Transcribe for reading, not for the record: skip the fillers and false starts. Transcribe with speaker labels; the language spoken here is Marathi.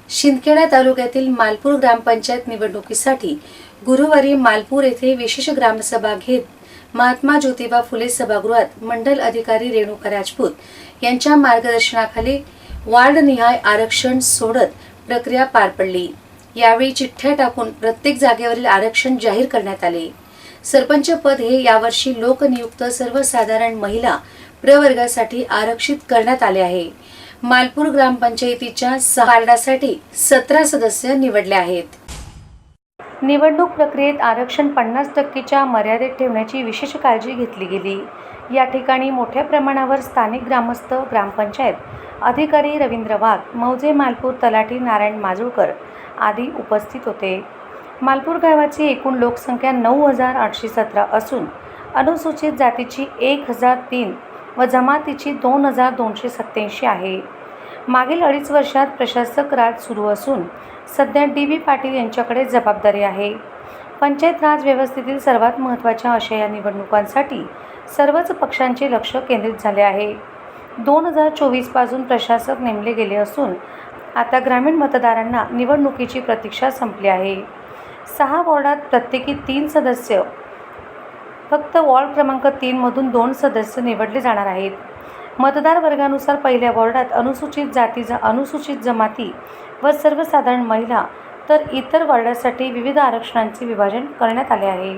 Speaker 1: शिंदखेडा तालुक्यातील मालपूर ग्रामपंचायत निवडणुकीसाठी गुरुवारी मालपूर येथे विशेष ग्रामसभा घेत महात्मा ज्योतिबा फुले सभागृहात मंडल अधिकारी रेणुका राजपूत यांच्या मार्गदर्शनाखाली वार्डनिहाय आरक्षण सोडत प्रक्रिया पार पडली। यावेळी चिठ्ठ्या टाकून प्रत्येक जागेवरील आरक्षण जाहीर करण्यात आले। सरपंच पद हे यावर्षी लोकनियुक्त सर्वसाधारण महिला प्रवर्गासाठी आरक्षित करण्यात आले आहे। मालपूर ग्रामपंचायतीच्या 6 वार्डासाठी 17 सदस्य निवडले आहेत। निवडणूक प्रक्रियेत आरक्षण 50% मर्यादेत ठेवण्याची विशेष काळजी घेतली गेली। या ठिकाणी मोठ्या प्रमाणावर स्थानिक ग्रामस्थ, ग्रामपंचायत अधिकारी रवींद्र वाघ, मौजे मालपूर तलाठी नारायण माजुळकर आदी उपस्थित होते। मालपूर गावाची एकूण लोकसंख्या 9817 असून अनुसूचित जातीची 1003 व जमातीची 2287 आहे। मागील 2.5 वर्षात प्रशासक राज सुरू असून सध्या डी.बी. पाटील यांच्याकडे जबाबदारी आहे। पंचायत राज व्यवस्थेतील सर्वात महत्त्वाच्या अशा या निवडणुकांसाठी सर्वच पक्षांचे लक्ष केंद्रित झाले आहे। 2024 पासून प्रशासक नेमले गेले असून आता ग्रामीण मतदारांना निवडणुकीची प्रतीक्षा संपली आहे। 6 वॉर्डात प्रत्येकी 3 सदस्य, फक्त वॉर्ड क्रमांक 3 मधून 2 सदस्य निवडले जाणार आहेत। मतदार वर्गानुसार पहिल्या वॉर्डात अनुसूचित जाती, अनुसूचित जमाती व सर्वसाधारण महिला, तर इतर वॉर्डासाठी विविध आरक्षणांचे विभाजन करण्यात आले आहे।